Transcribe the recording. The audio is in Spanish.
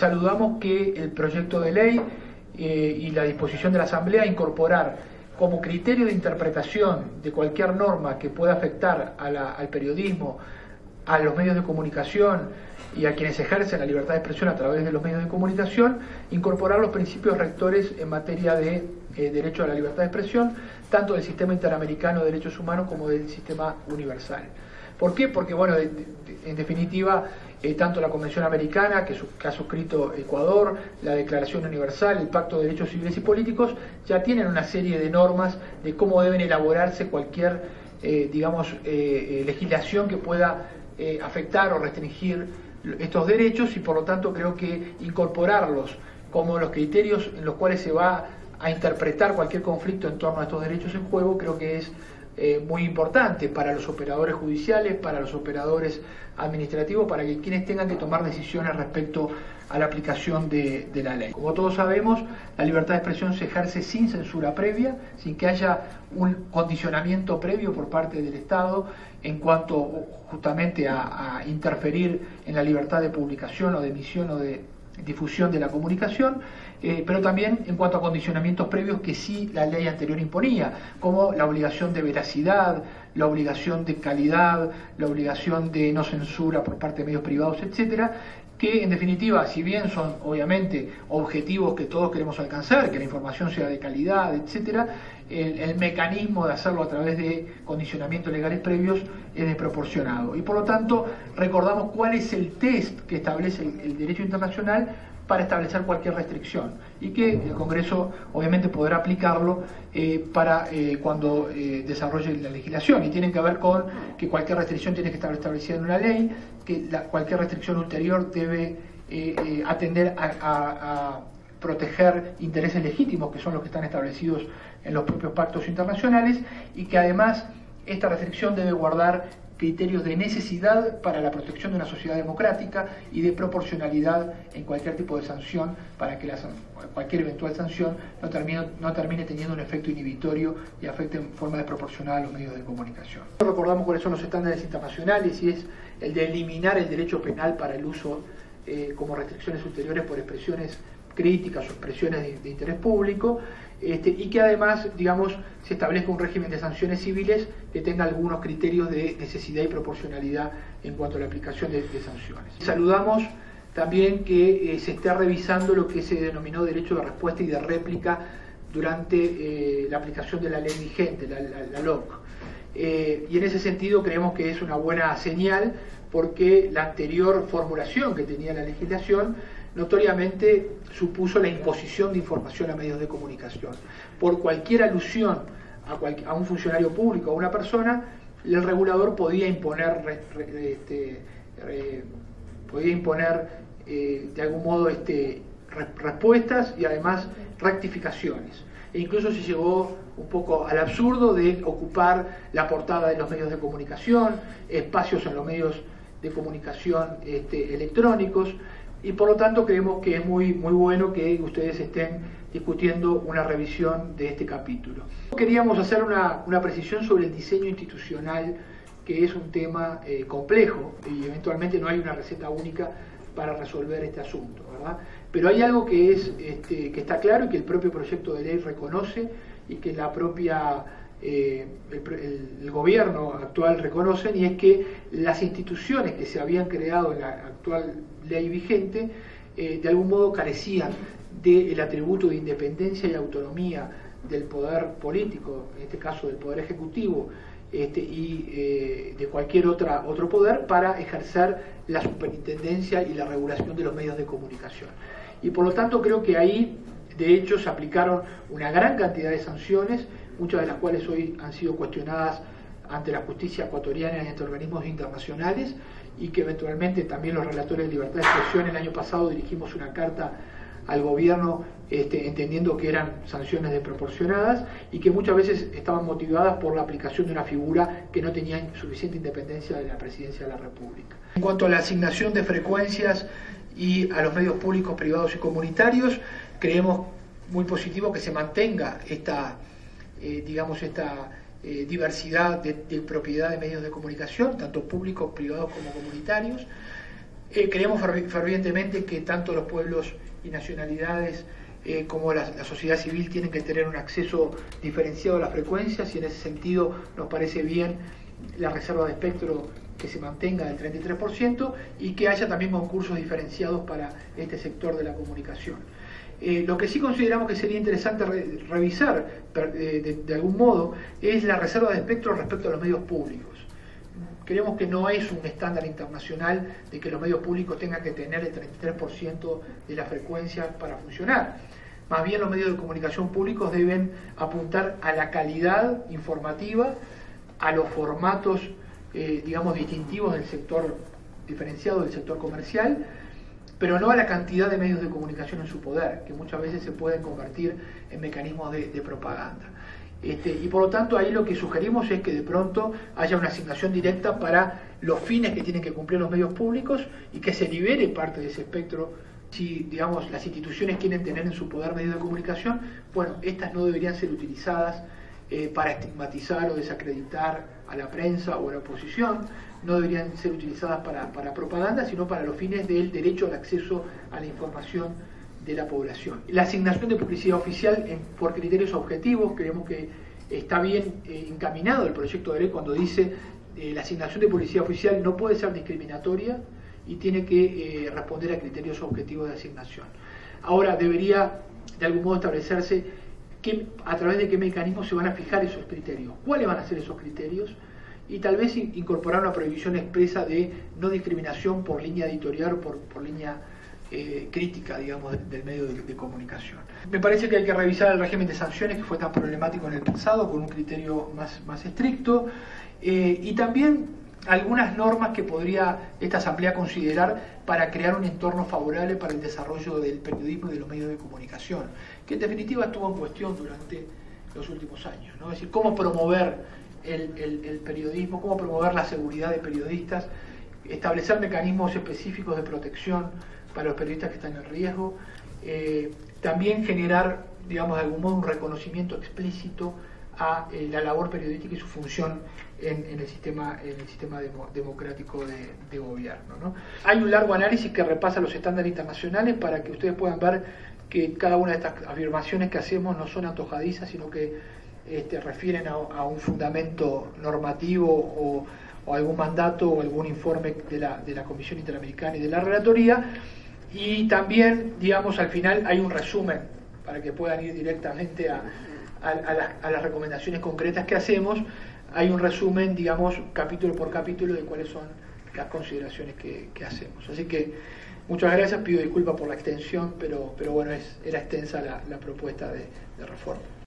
Saludamos que el proyecto de ley y la disposición de la Asamblea incorporar como criterio de interpretación de cualquier norma que pueda afectar al periodismo, a los medios de comunicación y a quienes ejercen la libertad de expresión a través de los medios de comunicación, incorporar los principios rectores en materia de derecho a la libertad de expresión, tanto del sistema interamericano de derechos humanos como del sistema universal. ¿Por qué? Porque, bueno, en definitiva, tanto la Convención Americana, que ha suscrito Ecuador, la Declaración Universal, el Pacto de Derechos Civiles y Políticos, ya tienen una serie de normas de cómo deben elaborarse cualquier, legislación que pueda afectar o restringir estos derechos, y por lo tanto creo que incorporarlos como los criterios en los cuales se va a interpretar cualquier conflicto en torno a estos derechos en juego, creo que es muy importante para los operadores judiciales, para los operadores administrativos, para que quienes tengan que tomar decisiones respecto a la aplicación de la ley. Como todos sabemos, la libertad de expresión se ejerce sin censura previa, sin que haya un condicionamiento previo por parte del Estado en cuanto justamente a interferir en la libertad de publicación o de emisión o de difusión de la comunicación, pero también en cuanto a condicionamientos previos que sí la ley anterior imponía, como la obligación de veracidad, la obligación de calidad, la obligación de no censura por parte de medios privados, etcétera, que en definitiva, si bien son obviamente objetivos que todos queremos alcanzar, que la información sea de calidad, etcétera, el mecanismo de hacerlo a través de condicionamientos legales previos es desproporcionado. Y por lo tanto, recordamos cuál es el test que establece el derecho internacional para establecer cualquier restricción, y que el Congreso obviamente podrá aplicarlo para cuando desarrolle la legislación, y tienen que ver con que cualquier restricción tiene que estar establecida en una ley, que cualquier restricción ulterior debe atender a proteger intereses legítimos, que son los que están establecidos en los propios pactos internacionales, y que además esta restricción debe guardar criterios de necesidad para la protección de una sociedad democrática y de proporcionalidad en cualquier tipo de sanción, para que cualquier eventual sanción no termine teniendo un efecto inhibitorio y afecte en forma desproporcionada a los medios de comunicación. Recordamos cuáles son los estándares internacionales, y es el de eliminar el derecho penal para el uso como restricciones ulteriores por expresiones críticas o expresiones de interés público, y que además, digamos, se establezca un régimen de sanciones civiles que tenga algunos criterios de necesidad y proporcionalidad en cuanto a la aplicación de sanciones. Saludamos también que se esté revisando lo que se denominó derecho de respuesta y de réplica durante la aplicación de la ley vigente, la LOC. Y en ese sentido creemos que es una buena señal, porque la anterior formulación que tenía la legislación notoriamente supuso la imposición de información a medios de comunicación. Por cualquier alusión a un funcionario público, a una persona, el regulador podía imponer de algún modo respuestas y además rectificaciones. E incluso se llegó un poco al absurdo de ocupar la portada de los medios de comunicación, espacios en los medios de comunicación electrónicos, y por lo tanto creemos que es muy bueno que ustedes estén discutiendo una revisión de este capítulo. Queríamos hacer una precisión sobre el diseño institucional, que es un tema complejo, y eventualmente no hay una receta única para resolver este asunto, ¿verdad? Pero hay algo que está claro y que el propio proyecto de ley reconoce, y que la propia el gobierno actual reconocen, y es que las instituciones que se habían creado en la actual ley vigente de algún modo carecían del atributo de independencia y autonomía del poder político, en este caso del poder ejecutivo, y de cualquier otro poder, para ejercer la superintendencia y la regulación de los medios de comunicación. Y por lo tanto creo que ahí de hecho se aplicaron una gran cantidad de sanciones, muchas de las cuales hoy han sido cuestionadas ante la justicia ecuatoriana y ante organismos internacionales, y que eventualmente también los relatores de libertad de expresión el año pasado dirigimos una carta al gobierno entendiendo que eran sanciones desproporcionadas y que muchas veces estaban motivadas por la aplicación de una figura que no tenía suficiente independencia de la presidencia de la República. En cuanto a la asignación de frecuencias y a los medios públicos, privados y comunitarios, creemos muy positivo que se mantenga esta diversidad de propiedad de medios de comunicación, tanto públicos, privados como comunitarios. Creemos fervientemente que tanto los pueblos y nacionalidades como la sociedad civil tienen que tener un acceso diferenciado a las frecuencias, y en ese sentido nos parece bien la reserva de espectro que se mantenga del 33% y que haya también concursos diferenciados para este sector de la comunicación. Lo que sí consideramos que sería interesante revisar de algún modo es la reserva de espectro respecto a los medios públicos. Creemos que no es un estándar internacional de que los medios públicos tengan que tener el 33% de las frecuencias para funcionar. Más bien los medios de comunicación públicos deben apuntar a la calidad informativa, a los formatos, digamos, distintivos del sector diferenciado, del sector comercial, pero no a la cantidad de medios de comunicación en su poder, que muchas veces se pueden convertir en mecanismos de propaganda. Y por lo tanto ahí lo que sugerimos es que de pronto haya una asignación directa para los fines que tienen que cumplir los medios públicos y que se libere parte de ese espectro. Si, digamos, las instituciones quieren tener en su poder medios de comunicación, bueno, estas no deberían ser utilizadas para estigmatizar o desacreditar a la prensa o a la oposición, no deberían ser utilizadas para propaganda, sino para los fines del derecho al acceso a la información de la población. La asignación de publicidad oficial por criterios objetivos, creemos que está bien encaminado el proyecto de ley cuando dice la asignación de publicidad oficial no puede ser discriminatoria y tiene que responder a criterios objetivos de asignación. Ahora debería de algún modo establecerse a través de qué mecanismos se van a fijar esos criterios, cuáles van a ser esos criterios, y tal vez incorporar una prohibición expresa de no discriminación por línea editorial o por línea crítica, digamos, del medio de comunicación. Me parece que hay que revisar el régimen de sanciones que fue tan problemático en el pasado, con un criterio más estricto, y también algunas normas que podría esta Asamblea considerar para crear un entorno favorable para el desarrollo del periodismo y de los medios de comunicación, que en definitiva estuvo en cuestión durante los últimos años, ¿no? Es decir, cómo promover el periodismo, cómo promover la seguridad de periodistas, establecer mecanismos específicos de protección para los periodistas que están en riesgo, también generar, digamos, de algún modo un reconocimiento explícito a la labor periodística y su función en el sistema democrático de gobierno, ¿no? Hay un largo análisis que repasa los estándares internacionales para que ustedes puedan ver que cada una de estas afirmaciones que hacemos no son antojadizas, sino que refieren a un fundamento normativo o algún mandato o algún informe de la Comisión Interamericana y de la Relatoría. Y también, digamos, al final hay un resumen para que puedan ir directamente a las recomendaciones concretas que hacemos. Hay un resumen, digamos, capítulo por capítulo de cuáles son las consideraciones que hacemos. Así que muchas gracias, pido disculpas por la extensión, pero bueno, era extensa la propuesta de reforma.